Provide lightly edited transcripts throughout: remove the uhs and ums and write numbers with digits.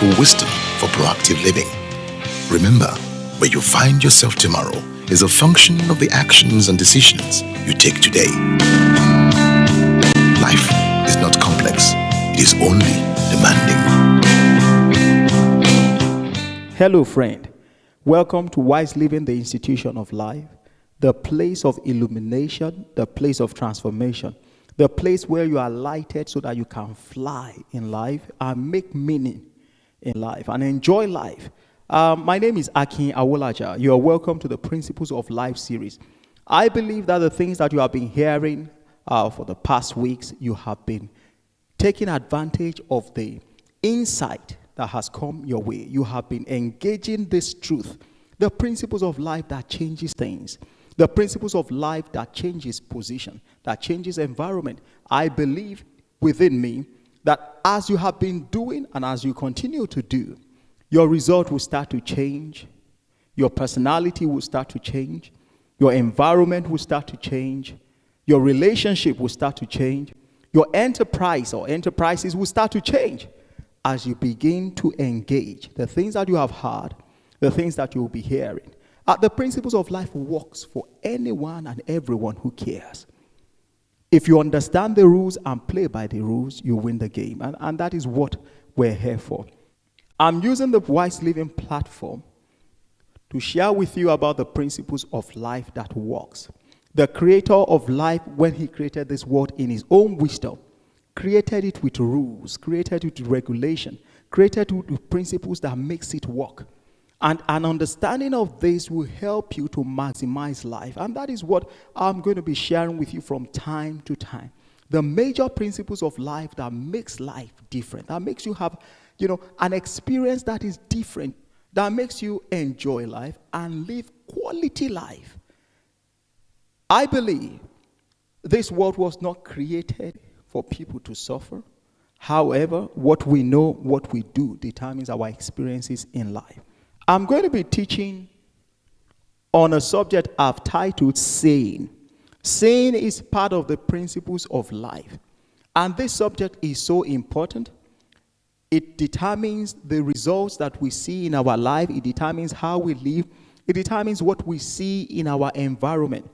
practical wisdom for proactive living. Remember, where you find yourself tomorrow is a function of the actions and decisions you take today. Life is not complex, it is only demanding. Hello, friend. Welcome to Wise Living, the institution of life, the place of illumination, the place of transformation, the place where you are lighted so that you can fly in life and make meaning in life and enjoy life. My name is Akin, Awolaja. You are welcome to the Principles of Life series. I believe that the things that you have been hearing for the past weeks, you have been taking advantage of the insight that has come your way. You have been engaging this truth, the principles of life that changes things, the principles of life that changes position, that changes environment. I believe within me that as you have been doing and as you continue to do, your result will start to change, your personality will start to change, your environment will start to change, your relationship will start to change, your enterprise or enterprises will start to change as you begin to engage the things that you have heard, the things that you will be hearing. The principles of life works for anyone and everyone who cares. If you understand the rules and play by the rules, you win the game. And that is what we're here for. I'm using the Wise Living platform to share with you about the principles of life that works. The creator of life, when he created this world in his own wisdom, created it with rules, created it with regulation, created it with principles that makes it work. And an understanding of this will help you to maximize life. And that is what I'm going to be sharing with you from time to time. The major principles of life that makes life different, that makes you have, an experience that is different, that makes you enjoy life and live quality life. I believe this world was not created for people to suffer. However, what we know, what we do determines our experiences in life. I'm going to be teaching on a subject I've titled Saying. Saying is part of the principles of life. And this subject is so important. It determines the results that we see in our life. It determines how we live. It determines what we see in our environment.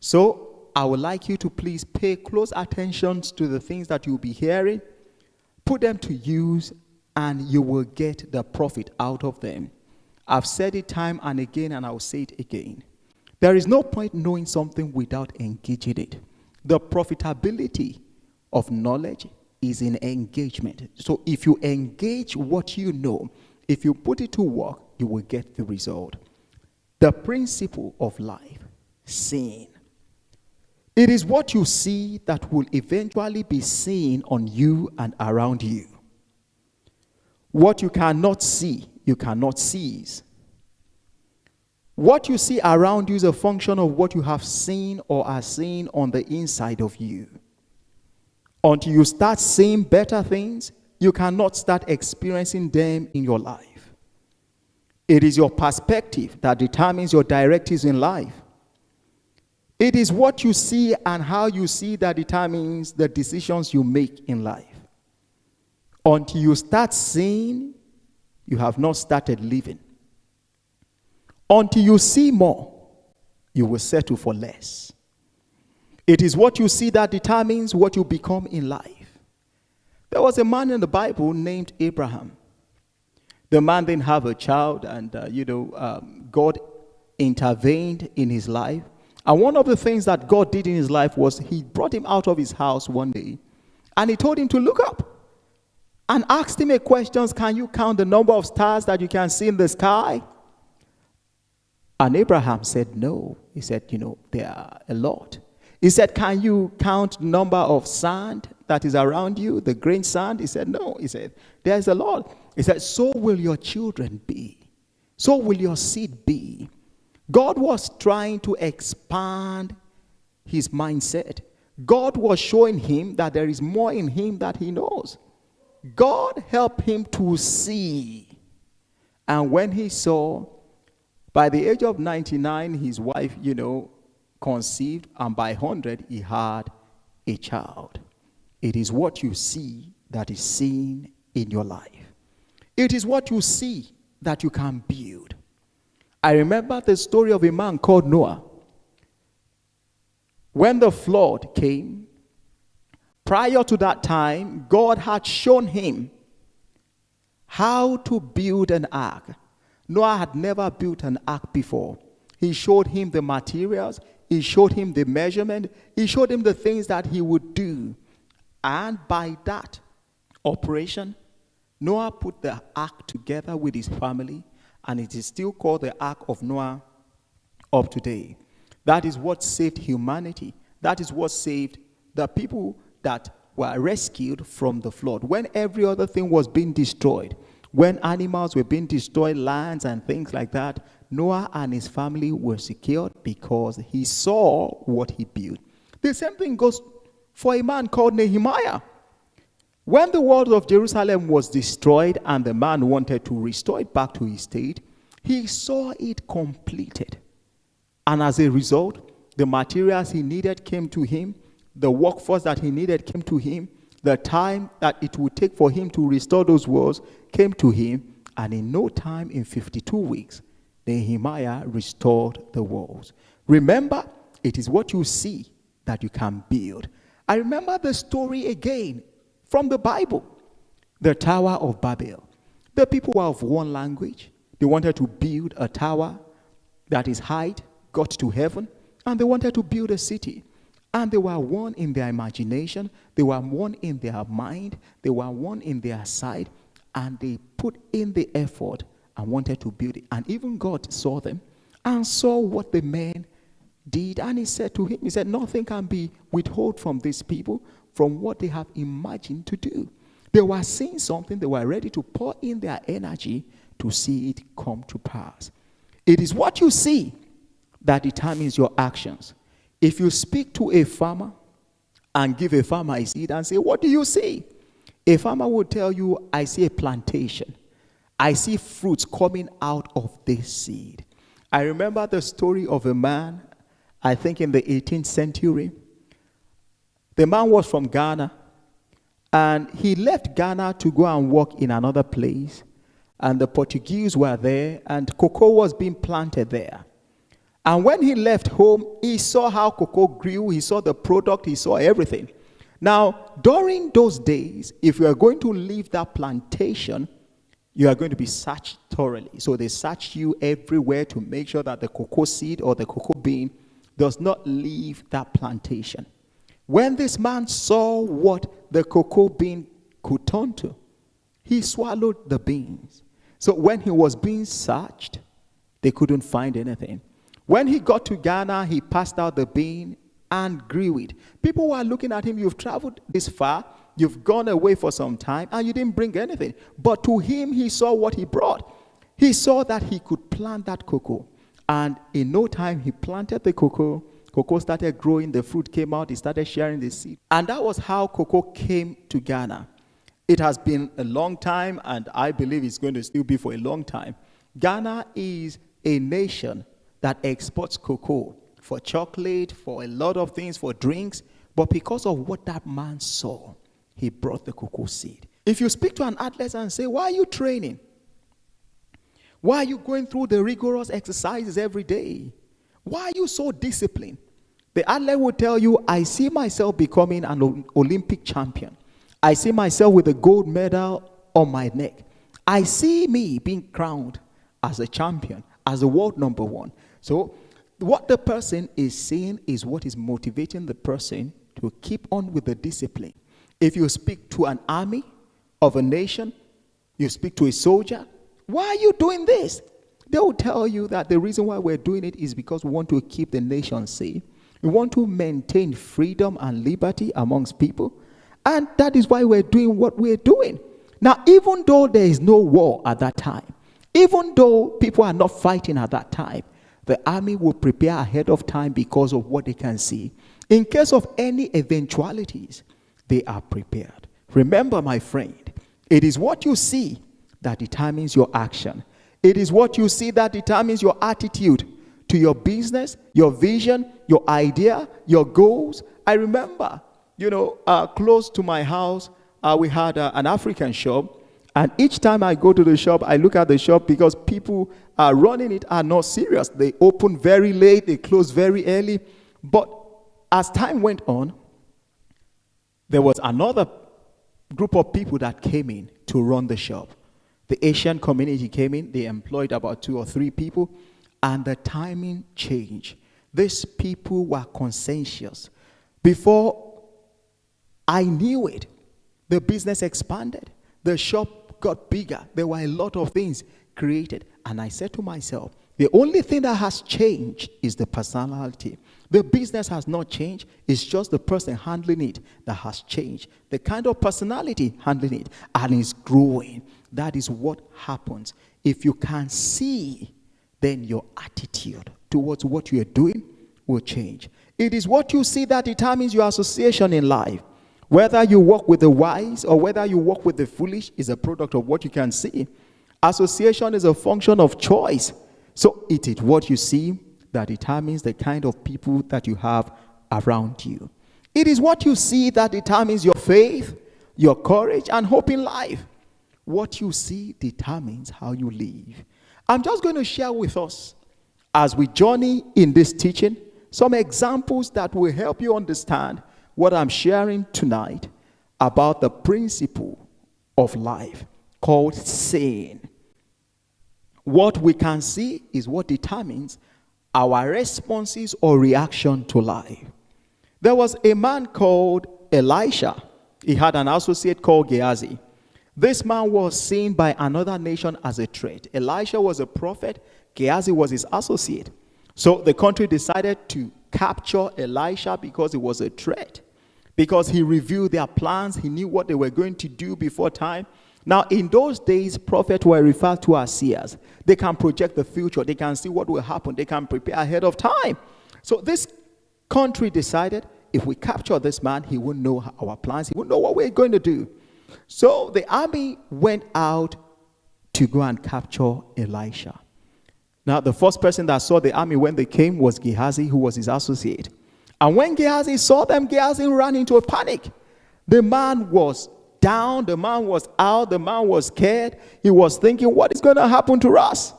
So I would like you to please pay close attention to the things that you'll be hearing. Put them to use and you will get the profit out of them. I've said it time and again, and I'll say it again. There is no point knowing something without engaging it. The profitability of knowledge is in engagement. So if you engage what you know, if you put it to work, you will get the result. The principle of life, seeing. It is what you see that will eventually be seen on you and around you. What you cannot see, you cannot seize. What you see around you is a function of what you have seen or are seeing on the inside of you. Until you start seeing better things, you cannot start experiencing them in your life. It is your perspective that determines your directives in life. It is what you see and how you see that determines the decisions you make in life. Until you start seeing, you have not started living. Until you see more, you will settle for less. It is what you see that determines what you become in life. There was a man in the Bible named Abraham. The man didn't have a child, and God intervened in his life. And one of the things that God did in his life was he brought him out of his house one day, and he told him to look up and asked him a question: can you count the number of stars that you can see in the sky? And Abraham said no. He said, there are a lot. He said, can you count the number of sand that is around you, the grain sand? He said, no. He said, there's a lot. He said, so will your children be. So will your seed be. God was trying to expand his mindset. God was showing him that there is more in him that he knows. God helped him to see. And when he saw, by the age of 99, his wife, conceived, and by 100, he had a child. It is what you see that is seen in your life. It is what you see that you can build. I remember the story of a man called Noah. When the flood came, prior to that time, God had shown him how to build an ark. Noah had never built an ark before. He showed him the materials. He showed him the measurement. He showed him the things that he would do. And by that operation, Noah put the ark together with his family, and it is still called the Ark of Noah up today. That is what saved humanity. That is what saved the people that were rescued from the flood. When every other thing was being destroyed, when animals were being destroyed, lands and things like that, Noah and his family were secured because he saw what he built. The same thing goes for a man called Nehemiah. When the walls of Jerusalem was destroyed and the man wanted to restore it back to his state, he saw it completed. And as a result, the materials he needed came to him, the workforce that he needed came to him, the time that it would take for him to restore those walls came to him, and in no time, in 52 weeks, Nehemiah restored the walls. Remember, it is what you see that you can build. I remember the story again from the Bible, the Tower of Babel. The people were of one language. They wanted to build a tower that is height got to heaven, and they wanted to build a city. And they were one in their imagination. They were one in their mind. They were one in their side. And they put in the effort and wanted to build it. And even God saw them and saw what the men did. And he said to him, he said, nothing can be withheld from these people from what they have imagined to do. They were seeing something. They were ready to pour in their energy to see it come to pass. It is what you see that determines your actions. If you speak to a farmer and give a farmer a seed and say, what do you see? A farmer will tell you, I see a plantation. I see fruits coming out of this seed. I remember the story of a man, I think in the 18th century. The man was from Ghana, and he left Ghana to go and work in another place. And the Portuguese were there, and cocoa was being planted there. And when he left home, he saw how cocoa grew, he saw the product, he saw everything. Now, during those days, if you are going to leave that plantation, you are going to be searched thoroughly. So they search you everywhere to make sure that the cocoa seed or the cocoa bean does not leave that plantation. When this man saw what the cocoa bean could turn to, he swallowed the beans. So when he was being searched, they couldn't find anything. When he got to Ghana, he passed out the bean and grew it. People were looking at him, you've traveled this far, you've gone away for some time, and you didn't bring anything. But to him, he saw what he brought. He saw that he could plant that cocoa. And in no time, he planted the cocoa. Cocoa started growing, the fruit came out, he started sharing the seed. And that was how cocoa came to Ghana. It has been a long time, and I believe it's going to still be for a long time. Ghana is a nation that exports cocoa for chocolate, for a lot of things, for drinks. But because of what that man saw, he brought the cocoa seed. If you speak to an athlete and say, why are you training? Why are you going through the rigorous exercises every day? Why are you so disciplined? The athlete will tell you, I see myself becoming an Olympic champion. I see myself with a gold medal on my neck. I see me being crowned as a champion, as the world number one. So what the person is saying is what is motivating the person to keep on with the discipline. If you speak to an army of a nation, you speak to a soldier, why are you doing this? They will tell you that the reason why we're doing it is because we want to keep the nation safe. We want to maintain freedom and liberty amongst people. And that is why we're doing what we're doing. Now, even though there is no war at that time, even though people are not fighting at that time, the army will prepare ahead of time because of what they can see. In case of any eventualities, they are prepared. Remember, my friend, it is what you see that determines your action. It is what you see that determines your attitude to your business, your vision, your idea, your goals. I remember, close to my house, we had an African shop, And each time I go to the shop, I look at the shop because people are running it are not serious. They open very late, they close very early. But as time went on, there was another group of people that came in to run the shop. The Asian community came in, they employed about 2 or 3 people, and the timing changed. These people were conscientious. Before I knew it, the business expanded. The shop got bigger. There were a lot of things created. And I said to myself, the only thing that has changed is the personality. The business has not changed. It's just the person handling it that has changed. The kind of personality handling it, and it's growing. That is what happens. If you can see, then your attitude towards what you are doing will change. It is what you see that determines your association in life. Whether you walk with the wise or whether you walk with the foolish is a product of what you can see. Association is a function of choice. So it is what you see that determines the kind of people that you have around you. It is what you see that determines your faith, your courage, and hope in life. What you see determines how you live. I'm just going to share with us, as we journey in this teaching, some examples that will help you understand what I'm sharing tonight about the principle of life called seeing. What we can see is what determines our responses or reaction to life. There was a man called Elisha. He had an associate called Gehazi. This man was seen by another nation as a threat. Elisha was a prophet. Gehazi was his associate. So the country decided to capture Elisha because he was a threat. Because he revealed their plans. He knew what they were going to do before time. Now, in those days, prophets were referred to as seers. They can project the future. They can see what will happen. They can prepare ahead of time. So this country decided, if we capture this man, he won't know our plans. He won't know what we're going to do. So the army went out to go and capture Elisha. Now, the first person that saw the army when they came was Gehazi, who was his associate. And when Gehazi saw them, Gehazi ran into a panic. The man was down, the man was out, the man was scared. He was thinking, what is going to happen to us?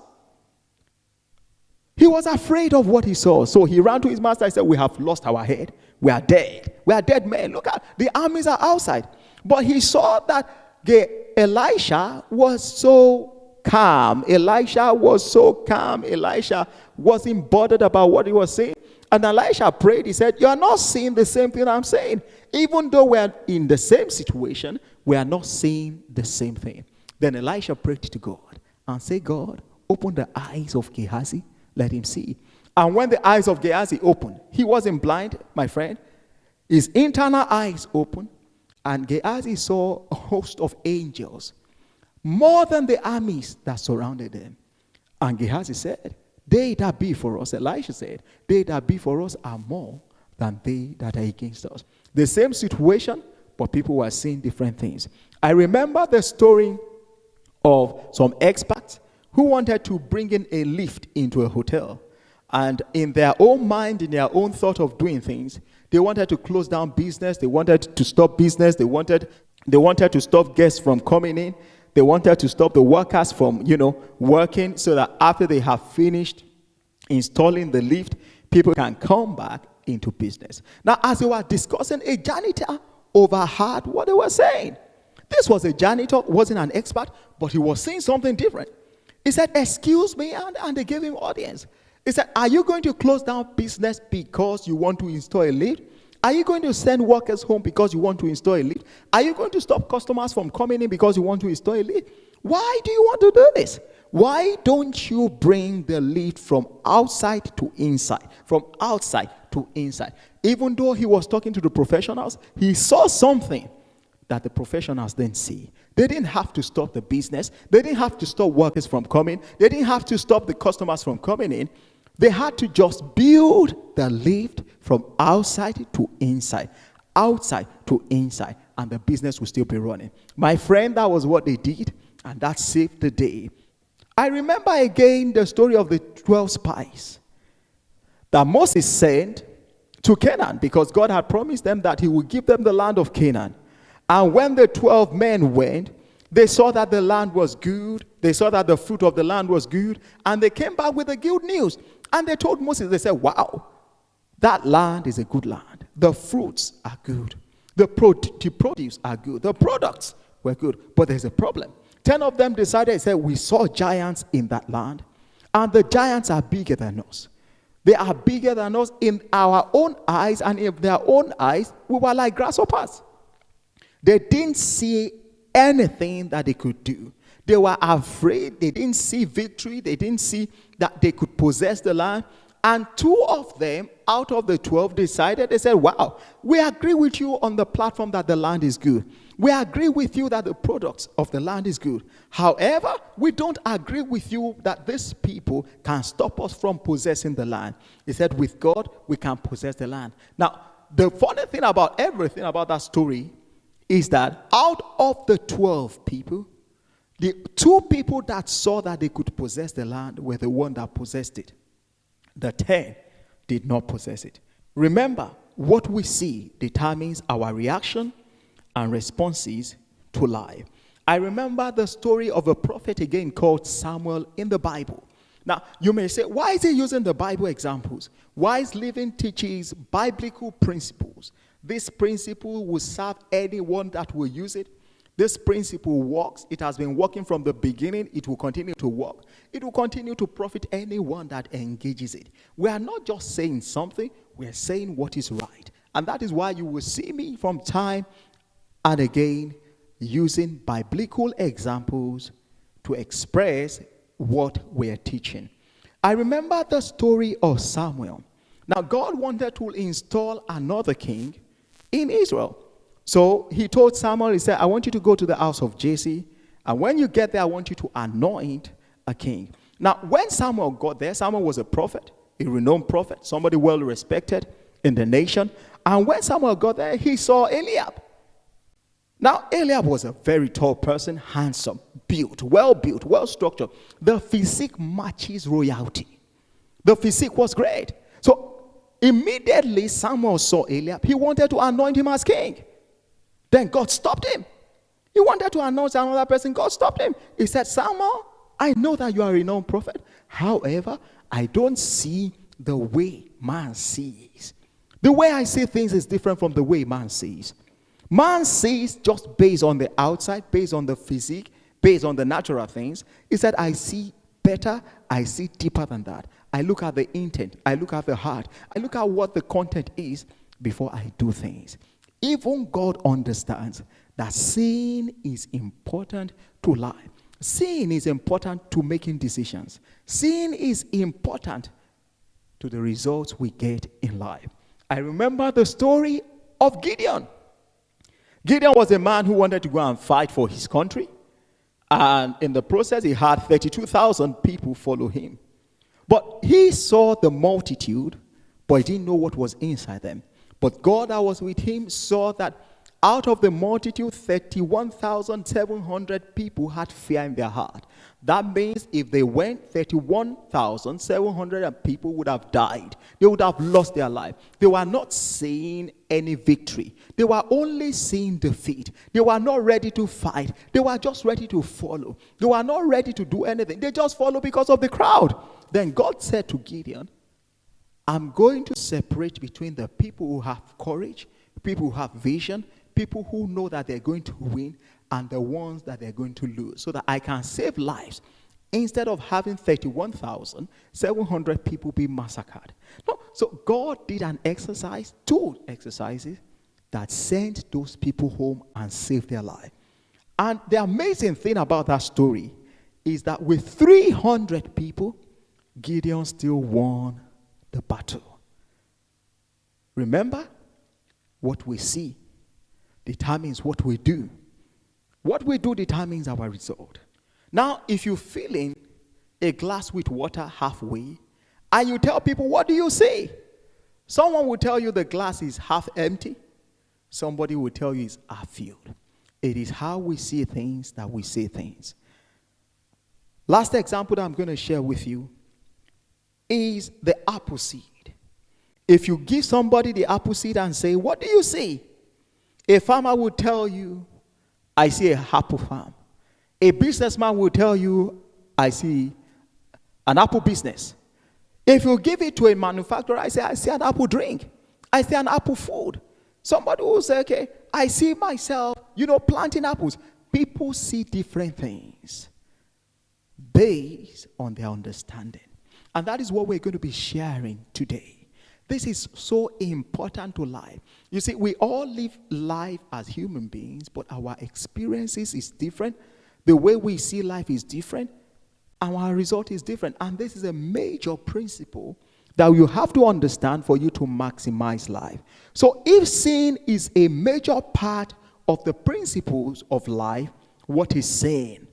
He was afraid of what he saw. So he ran to his master and said, we have lost our head. We are dead. We are dead men. Look at the armies are outside. But he saw that Elisha was so calm. Elisha was so calm. Elisha wasn't bothered about what he was saying. And Elisha prayed. He said, you are not seeing the same thing I'm saying. Even though we are in the same situation, we are not seeing the same thing. Then Elisha prayed to God and said, God, open the eyes of Gehazi. Let him see. And when the eyes of Gehazi opened, he wasn't blind, my friend. His internal eyes opened. And Gehazi saw a host of angels, more than the armies that surrounded them. And Gehazi said, they that be for us, Elisha said, they that be for us are more than they that are against us. The same situation, but people were seeing different things. I remember the story of some expats who wanted to bring in a lift into a hotel. And in their own mind, in their own thought of doing things, they wanted to close down business. They wanted to stop business. They wanted to stop guests from coming in. They wanted to stop the workers from, working, so that after they have finished installing the lift, people can come back into business. Now, as they were discussing, a janitor overheard what they were saying. This was a janitor, wasn't an expert, but he was saying something different. He said, excuse me, and they gave him audience. He said, are you going to close down business because you want to install a lift? Are you going to send workers home because you want to install a lift? Are you going to stop customers from coming in because you want to install a lift? Why do you want to do this? Why don't you bring the lift from outside to inside? From outside to inside. Even though he was talking to the professionals, he saw something that the professionals didn't see. They didn't have to stop the business. They didn't have to stop workers from coming. They didn't have to stop the customers from coming in. They had to just build the lift from outside to inside, outside to inside, and the business will still be running. My friend, that was what they did, and that saved the day. I remember again the story of the 12 spies that Moses sent to Canaan, because God had promised them that he would give them the land of Canaan. And when the 12 men went, They saw that the land was good. They saw that the fruit of the land was good. And they came back with the good news. And they told Moses, they said, wow, that land is a good land. The fruits are good. The produce are good. The products were good. But there's a problem. 10 of them decided, they said, we saw giants in that land. And the giants are bigger than us. They are bigger than us in our own eyes. And in their own eyes, we were like grasshoppers. They didn't see anything that they could do. They were afraid. They didn't see victory. They didn't see that they could possess the land. And 2 of them out of the 12 decided, they said, wow, we agree with you on the platform that the land is good. We agree with you that the products of the land is good. However, we don't agree with you that these people can stop us from possessing the land. He said, with God, we can possess the land. Now, the funny thing about everything about that story is that out of the 12 people, the 2 people that saw that they could possess the land were the one that possessed it. The 10 did not possess it. Remember, what we see determines our reaction and responses to life. I remember the story of a prophet again called Samuel in the Bible. Now, you may say, why is he using the Bible examples? Wise Living teaches biblical principles. This principle will serve anyone that will use it. This principle works. It has been working from the beginning. It will continue to work. It will continue to profit anyone that engages it. We are not just saying something. We are saying what is right. And that is why you will see me from time and again using biblical examples to express what we are teaching. I remember the story of Samuel. Now, God wanted to install another king in Israel. So he told Samuel, he said, I want you to go to the house of Jesse, and when you get there, I want you to anoint a king. Now, when Samuel got there, Samuel was a prophet, a renowned prophet, somebody well respected in the nation. And when Samuel got there, he saw Eliab. Now, Eliab was a very tall person, handsome, built, well structured. The physique matches royalty. The physique was great. So immediately Samuel saw Eliab. He wanted to anoint him as king. Then God stopped him. He wanted to anoint another person. God stopped him. He said, Samuel, I know that you are a renowned prophet. However, I don't see the way man sees. The way I see things is different from the way man sees. Man sees just based on the outside, based on the physique, based on the natural things. He said, I see better, I see deeper than that. I look at the intent, I look at the heart, I look at what the content is before I do things. Even God understands that sin is important to life. Sin is important to making decisions. Sin is important to the results we get in life. I remember the story of Gideon. Gideon was a man who wanted to go and fight for his country. And in the process, he had 32,000 people follow him. But he saw the multitude, but he didn't know what was inside them. But God that was with him saw that out of the multitude, 31,700 people had fear in their heart. That means if they went, 31,700 people would have died. They would have lost their life. They were not seeing any victory. They were only seeing defeat. They were not ready to fight. They were just ready to follow. They were not ready to do anything. They just followed because of the crowd. Then God said to Gideon, I'm going to separate between the people who have courage, people who have vision, people who know that they're going to win, and the ones that they're going to lose, so that I can save lives instead of having 31,700 people be massacred. No, so God did an exercise, 2 exercises, that sent those people home and saved their life. And the amazing thing about that story is that with 300 people, Gideon still won the battle. Remember, what we see determines what we do. What we do determines our result. Now, if you fill in a glass with water halfway and you tell people, what do you see? Someone will tell you the glass is half empty. Somebody will tell you it's half filled. It is how we see things that we say things. Last example that I'm going to share with you is the apple seed. If you give somebody the apple seed and say, what do you see? A farmer will tell you, I see a apple farm. A businessman will tell you, I see an apple business. If you give it to a manufacturer, I see an apple drink. I see an apple food. Somebody will say, okay, I see myself, planting apples. People see different things based on their understanding. And that is what we're going to be sharing today. This is so important to life. You see, we all live life as human beings, but our experiences is different. The way we see life is different. And our result is different. And this is a major principle that you have to understand for you to maximize life. So if sin is a major part of the principles of life, what is sin?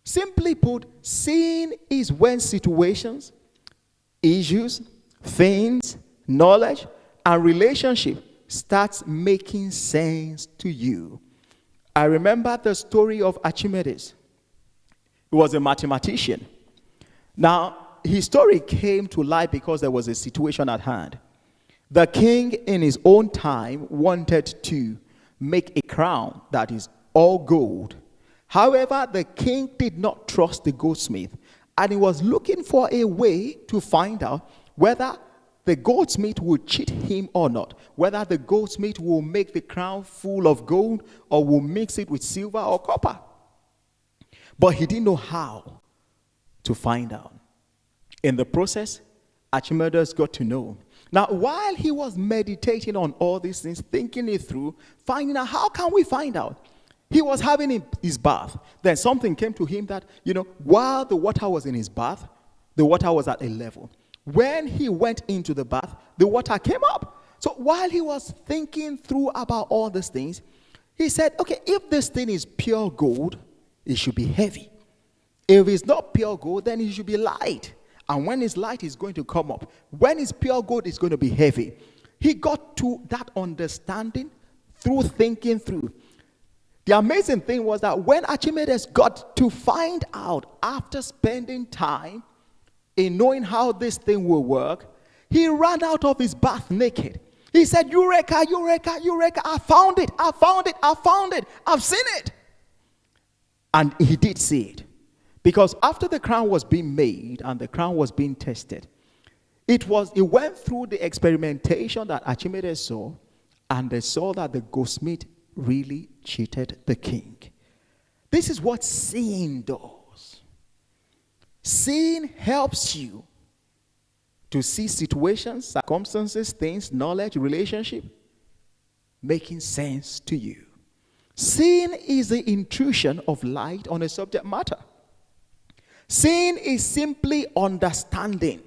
Simply put, sin is when situations, issues, things, knowledge, and relationship starts making sense to you. I remember the story of Archimedes. He was a mathematician. Now, his story came to light because there was a situation at hand. The king, in his own time, wanted to make a crown that is all gold. However, the king did not trust the goldsmith, and he was looking for a way to find out whether the goldsmith would cheat him or not, whether the goldsmith will make the crown full of gold or will mix it with silver or copper. But he didn't know how to find out. In the process, Archimedes got to know. Now, while he was meditating on all these things, thinking it through, finding out how can we find out, he was having his bath. Then something came to him that, while the water was in his bath, the water was at a level. When he went into the bath, the water came up. So while he was thinking through about all these things, he said, okay, if this thing is pure gold, it should be heavy. If it's not pure gold, then it should be light. And when it's light, it's going to come up. When it's pure gold, it's going to be heavy. He got to that understanding through thinking through. The amazing thing was that when Archimedes got to find out after spending time in knowing how this thing will work, he ran out of his bath naked. He said, Eureka, Eureka, Eureka, I found it, I found it, I found it, I've seen it. And he did see it. Because after the crown was being made and the crown was being tested, it went through the experimentation that Archimedes saw, and they saw that the goldsmith really cheated the king. This is what sin does. Sin helps you to see situations, circumstances, things, knowledge, relationship, making sense to you. Sin is the intrusion of light on a subject matter. Sin is simply understanding.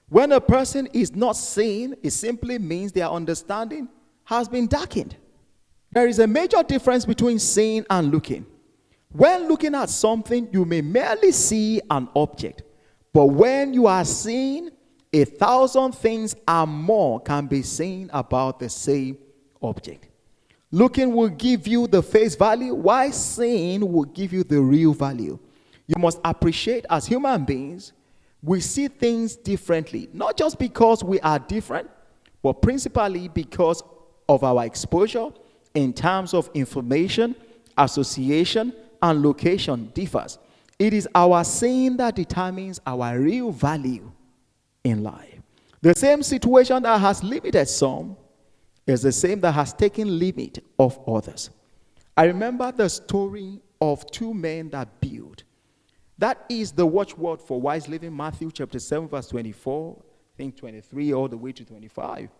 When a person is not seeing, it simply means their understanding has been darkened. There is a major difference between seeing and looking. When looking at something, you may merely see an object. But when you are seeing, 1,000 things and more can be seen about the same object. Looking will give you the face value, while seeing will give you the real value. You must appreciate, as human beings, we see things differently. Not just because we are different, but principally because of our exposure in terms of information, association, and location differs. It is our seeing that determines our real value in life. The same situation that has limited some is the same that has taken limit of others. I remember the story of two men that built. That is the watchword for wise living, Matthew chapter 7, verse 24, I think 23, all the way to 25.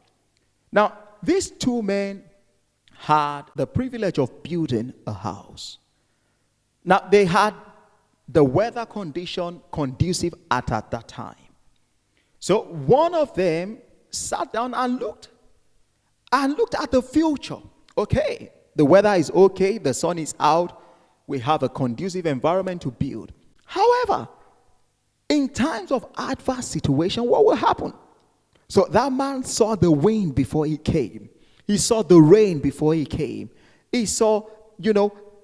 Now, these two men had the privilege of building a house. Now, they had the weather condition conducive at that time. So one of them sat down and looked at the future. Okay, the weather is okay, the sun is out, we have a conducive environment to build. However, in times of adverse situation, what will happen? So that man saw the wind before he came. He saw the rain before he came. He saw,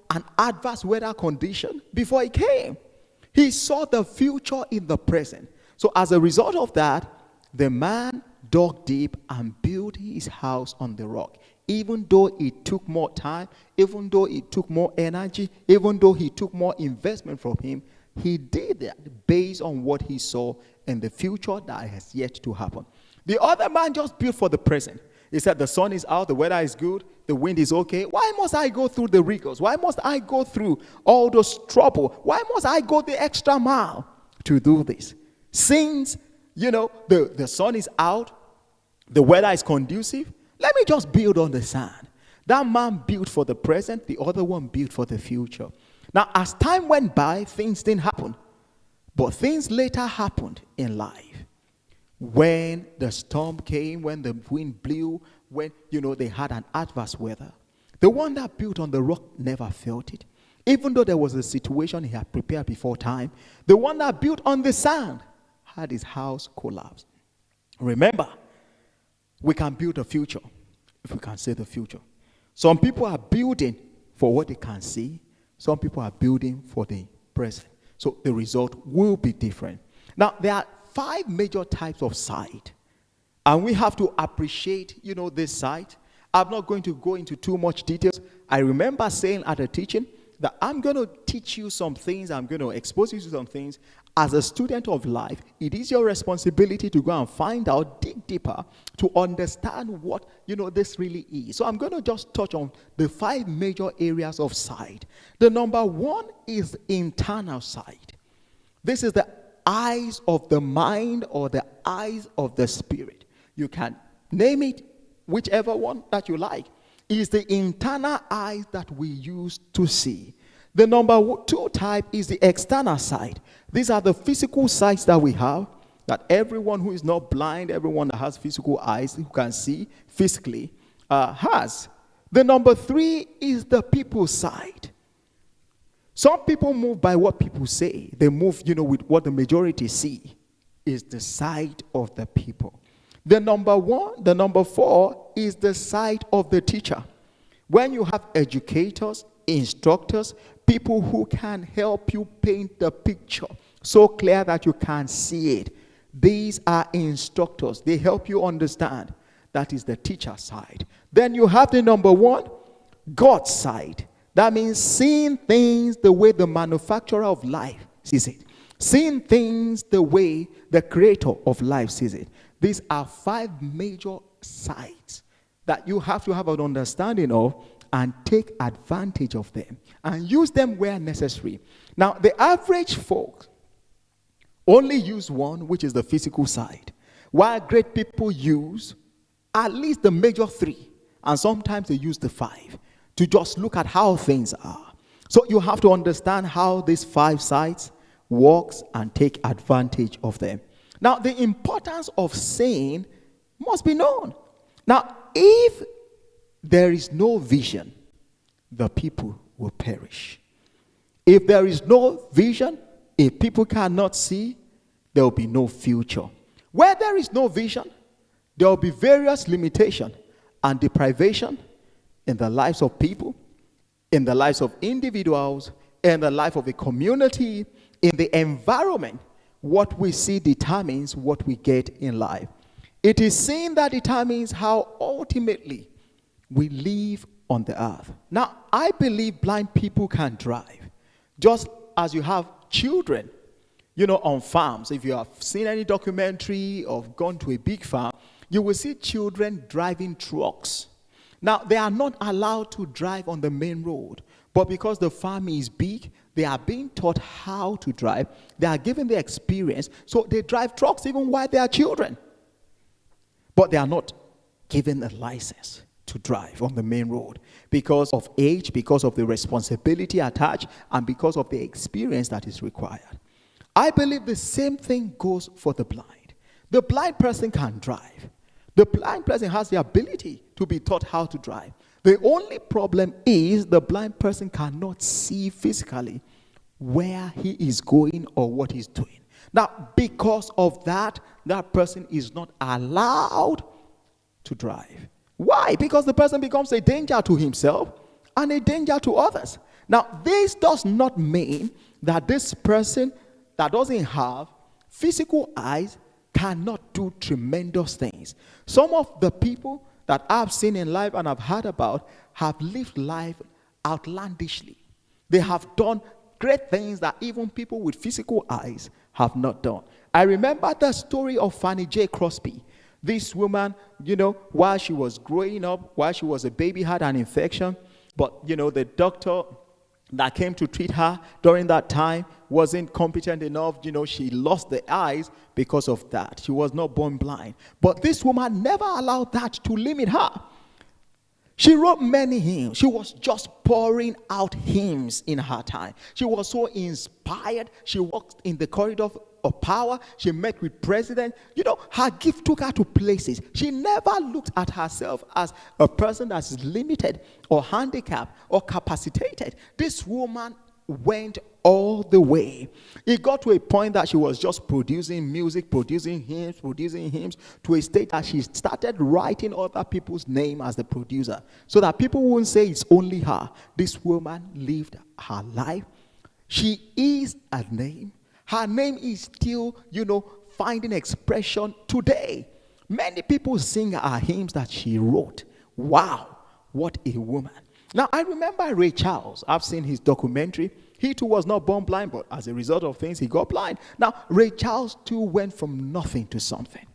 an adverse weather condition before he came. He saw the future in the present. So as a result of that, the man dug deep and built his house on the rock. Even though it took more time, even though it took more energy, even though he took more investment from him, he did that based on what he saw in the future that has yet to happen. The other man just built for the present. He said, the sun is out, the weather is good, the wind is okay. Why must I go through the rigors? Why must I go through all those trouble? Why must I go the extra mile to do this? Since, the sun is out, the weather is conducive, let me just build on the sand. That man built for the present, the other one built for the future. Now, as time went by, things didn't happen. But things later happened in life. When the storm came, when the wind blew, when, they had an adverse weather, the one that built on the rock never felt it. Even though there was a situation he had prepared before time, the one that built on the sand had his house collapse. Remember, we can build a future if we can see the future. Some people are building for what they can see. Some people are building for the present. So the result will be different. Now, there are 5 major types of sight. And we have to appreciate, this sight. I'm not going to go into too much details. I remember saying at a teaching that I'm going to teach you some things. I'm going to expose you to some things. As a student of life, it is your responsibility to go and find out, dig deeper, to understand what, this really is. So I'm going to just touch on the 5 major areas of sight. The number 1 is internal sight. This is the eyes of the mind or the eyes of the spirit. You can name it whichever one that you like. It is the internal eyes that we use to see. The number 2 type is the external sight. These are the physical sights that we have, that everyone who is not blind, everyone that has physical eyes, who can see physically, has. The number 3 is the people sight. Some people move by what people say. They move, with what the majority see. Is the sight of the people. The number 4 is the sight of the teacher. When you have educators, instructors, people who can help you paint the picture so clear that you can see it. These are instructors. They help you understand. That is the teacher side. Then you have the number 1, God's side. That means seeing things the way the manufacturer of life sees it. Seeing things the way the creator of life sees it. These are 5 major sides that you have to have an understanding of and take advantage of them and use them where necessary. Now, the average folk only use one, which is the physical side, while great people use at least the major 3, and sometimes they use the 5 to just look at how things are. So you have to understand how these 5 sides works and take advantage of them. Now, the importance of seeing must be known. Now, if there is no vision, the people will perish. If there is no vision, if people cannot see, there will be no future. Where there is no vision, there will be various limitations and deprivation in the lives of people, in the lives of individuals, in the life of a community, in the environment. What we see determines what we get in life. It is seeing that determines how ultimately we live on the earth. Now, I believe blind people can drive. Just as you have children, on farms. If you have seen any documentary or gone to a big farm, you will see children driving trucks. Now, they are not allowed to drive on the main road, but because the farm is big, they are being taught how to drive. They are given the experience, so they drive trucks even while they are children. But they are not given a license to drive on the main road because of age, because of the responsibility attached, and because of the experience that is required. I believe the same thing goes for the blind. The blind person can drive. The blind person has the ability to be taught how to drive. The only problem is the blind person cannot see physically where he is going or what he's doing. Now, because of that, that person is not allowed to drive. Why? Because the person becomes a danger to himself and a danger to others. Now, this does not mean that this person that doesn't have physical eyes cannot do tremendous things. Some of the people that I've seen in life and I've heard about have lived life outlandishly. They have done great things that even people with physical eyes have not done. I remember the story of Fanny J. Crosby. This woman, while she was growing up, while she was a baby, had an infection. But, the doctor that came to treat her during that time wasn't competent enough. She lost the eyes because of that. She was not born blind. But this woman never allowed that to limit her. She wrote many hymns. She was just pouring out hymns in her time. She was so inspired. She walked in the corridor of power. She met with presidents. Her gift took her to places. She never looked at herself as a person that is limited or handicapped or capacitated. This woman went all the way. It got to a point that she was just producing music, producing hymns, to a state that she started writing other people's name as the producer, so that people wouldn't say it's only her. This woman lived her life. She is a name. Her name is still, finding expression today. Many people sing her hymns that she wrote. Wow, what a woman. Now, I remember Ray Charles. I've seen his documentary. He too was not born blind, but as a result of things, he got blind. Now, Ray Charles too went from nothing to something.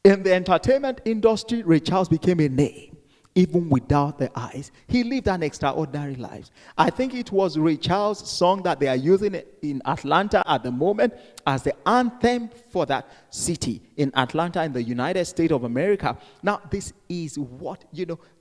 In the entertainment industry, Ray Charles became a name. Even without the eyes, he lived an extraordinary life. I think it was Ray Charles' song that they are using in Atlanta at the moment as the anthem for that city in Atlanta in the United States of America. Now, this is what,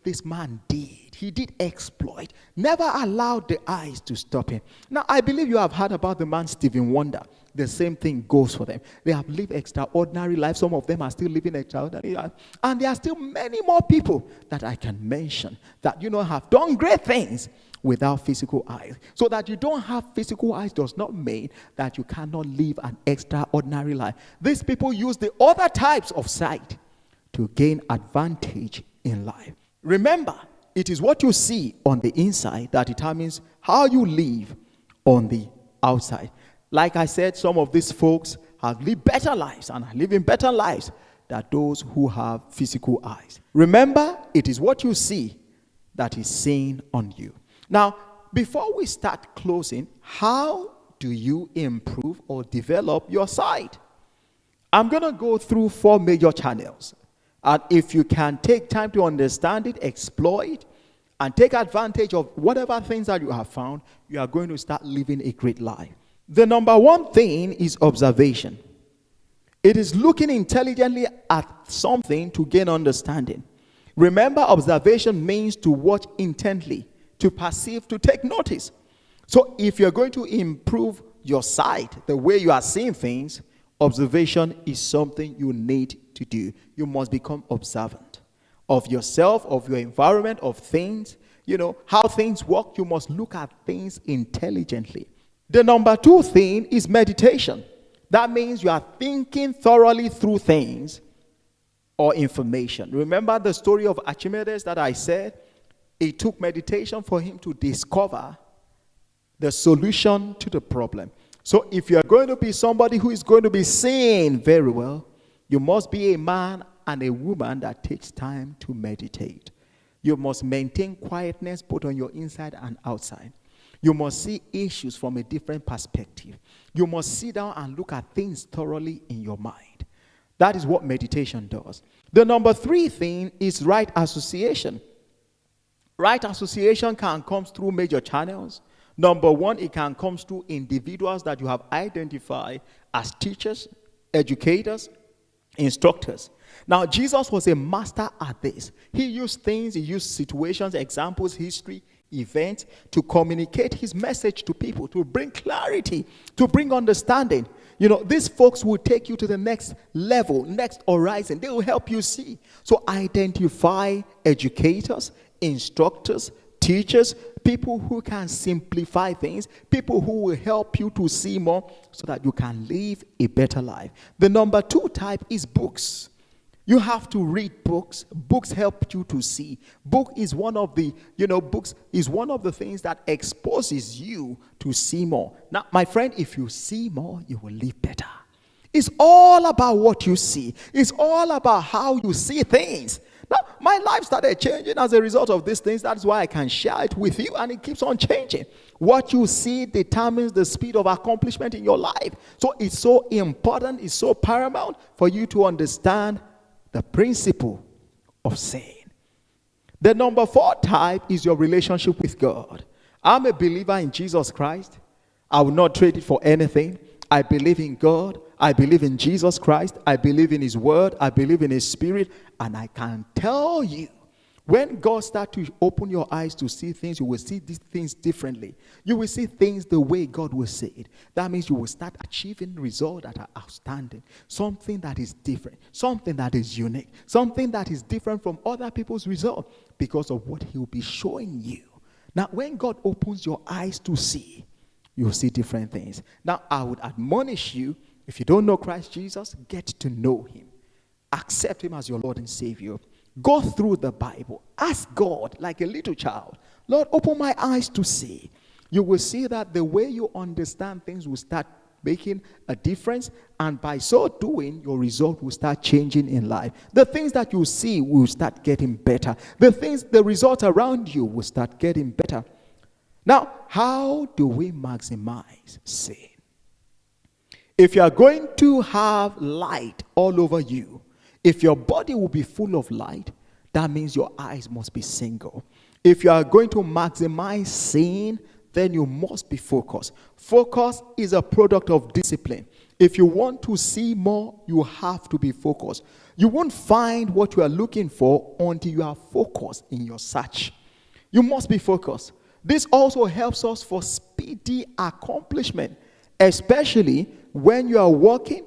this man did. He did exploit, never allowed the eyes to stop him. Now, I believe you have heard about the man Stephen Wonder. The same thing goes for them. They have lived extraordinary lives. Some of them are still living extraordinary lives. And there are still many more people that I can mention that, have done great things without physical eyes. So that you don't have physical eyes does not mean that you cannot live an extraordinary life. These people use the other types of sight to gain advantage in life. Remember, it is what you see on the inside that determines how you live on the outside. Like I said, some of these folks have lived better lives and are living better lives than those who have physical eyes. Remember, it is what you see that is seen on you. Now, before we start closing, how do you improve or develop your sight? I'm going to go through 4 major channels. And if you can take time to understand it, explore it, and take advantage of whatever things that you have found, you are going to start living a great life. The number one thing is observation. It is looking intelligently at something to gain understanding. Remember, observation means to watch intently, to perceive, to take notice. So if you're going to improve your sight, the way you are seeing things, observation is something you need to do. You must become observant of yourself, of your environment, of things. How things work. You must look at things intelligently. The number 2 thing is meditation. That means you are thinking thoroughly through things or information. Remember the story of Archimedes that I said? It took meditation for him to discover the solution to the problem. So if you are going to be somebody who is going to be seeing very well, you must be a man and a woman that takes time to meditate. You must maintain quietness both on your inside and outside. You must see issues from a different perspective. You must sit down and look at things thoroughly in your mind. That is what meditation does. The number 3 thing is right association. Right association can come through major channels. Number 1, it can come through individuals that you have identified as teachers, educators, instructors. Now, Jesus was a master at this. He used things, he used situations, examples, history, events to communicate his message to people, to bring clarity, to bring understanding. These folks will take you to the next level, next horizon. They will help you see. So identify educators, instructors, teachers, people who can simplify things, people who will help you to see more so that you can live a better life. The number 2 type is books. You have to read books. Books help you to see. Books is one of the things that exposes you to see more. Now, my friend, if you see more, you will live better. It's all about what you see. It's all about how you see things. Now, my life started changing as a result of these things. That's why I can share it with you, and it keeps on changing. What you see determines the speed of accomplishment in your life. So it's so important, it's so paramount for you to understand the principle of saying. The number 4 type is your relationship with God. I'm a believer in Jesus Christ. I will not trade it for anything. I believe in God. I believe in Jesus Christ. I believe in his word. I believe in his spirit. And I can tell you, when God starts to open your eyes to see things, you will see these things differently. You will see things the way God will say it. That means you will start achieving results that are outstanding. Something that is different. Something that is unique. Something that is different from other people's results because of what he will be showing you. Now, when God opens your eyes to see, you'll see different things. Now, I would admonish you, if you don't know Christ Jesus, get to know him. Accept him as your Lord and Savior. Go through the Bible. Ask God like a little child, Lord, open my eyes to see. You will see that the way you understand things will start making a difference, and by so doing, your result will start changing in life. The things that you see will start getting better. The results around you will start getting better. Now, how do we maximize sin? If you are going to have light all over you, if your body will be full of light, that means your eyes must be single. If you are going to maximize sin, then you must be focused. Focus is a product of discipline. If you want to see more, you have to be focused. You won't find what you are looking for until you are focused in your search. You must be focused. This also helps us for speedy accomplishment, especially when you are working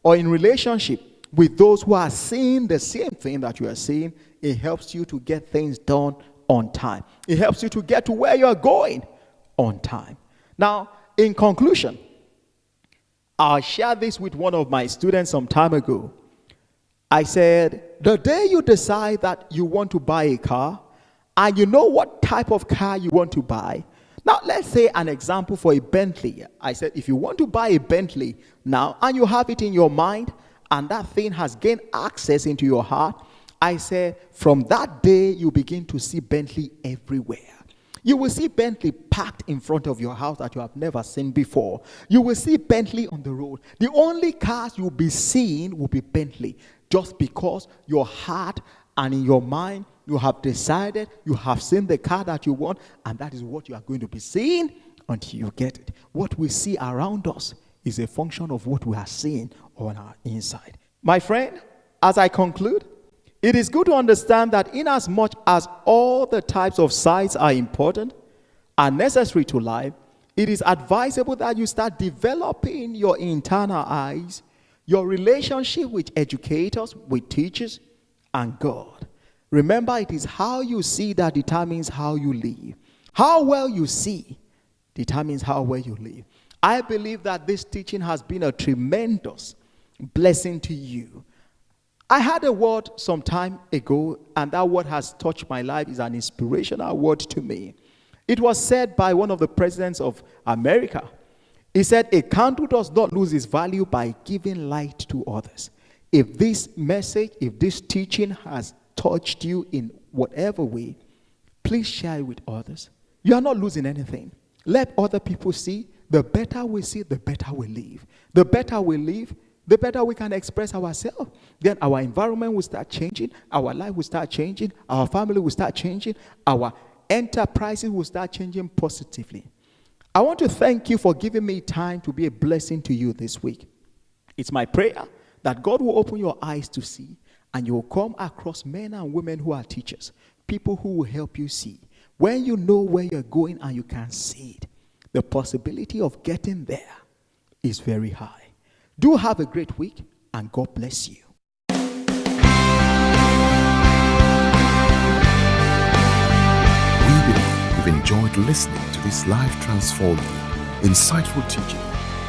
or in relationship with those who are seeing the same thing that you are seeing. It helps you to get things done on time. It helps you to get to where you are going on time. Now, in conclusion, I shared this with one of my students some time ago. I said, the day you decide that you want to buy a car, and you know what type of car you want to buy. Now, let's say an example for a Bentley. I said, if you want to buy a Bentley now, and you have it in your mind, and that thing has gained access into your heart, I said, from that day, you begin to see Bentley everywhere. You will see Bentley parked in front of your house that you have never seen before. You will see Bentley on the road. The only cars you'll be seeing will be Bentley, just because your heart and in your mind, you have decided, you have seen the car that you want, and that is what you are going to be seeing until you get it. What we see around us is a function of what we are seeing on our inside. My friend, as I conclude, it is good to understand that inasmuch as all the types of sights are important and necessary to life, it is advisable that you start developing your internal eyes, your relationship with educators, with teachers, and God. Remember, it is how you see that determines how you live. How well you see determines how well you live. I believe that this teaching has been a tremendous blessing to you. I had a word some time ago, and that word has touched my life. It's an inspirational word to me. It was said by one of the presidents of America. He said, a candle does not lose its value by giving light to others. If this message, if this teaching has touched you in whatever way, please share it with others. You are not losing anything. Let other people see. The better we see, the better we live. The better we live, the better we can express ourselves. Then our environment will start changing. Our life will start changing. Our family will start changing. Our enterprises will start changing positively. I want to thank you for giving me time to be a blessing to you this week. It's my prayer that God will open your eyes to see, and you will come across men and women who are teachers, people who will help you see. When you know where you're going and you can see it, the possibility of getting there is very high. Do have a great week, and God bless you. We believe you've enjoyed listening to this life transforming, insightful teaching.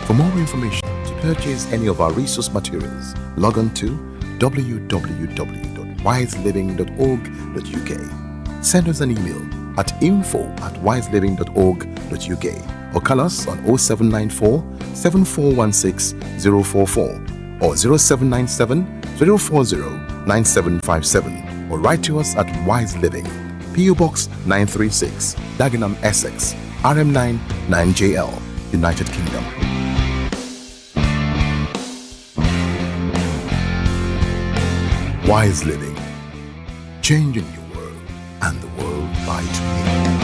For more information, to purchase any of our resource materials, log on to www.wiseliving.org.uk. Send us an email at info@wiseliving.org.uk or call us on 0794 7416 044 or 0797 040 9757 or write to us at Wise Living, PO Box 936, Dagenham, Essex, RM9 9JL, United Kingdom. Wise Living, changing your world and the world by today.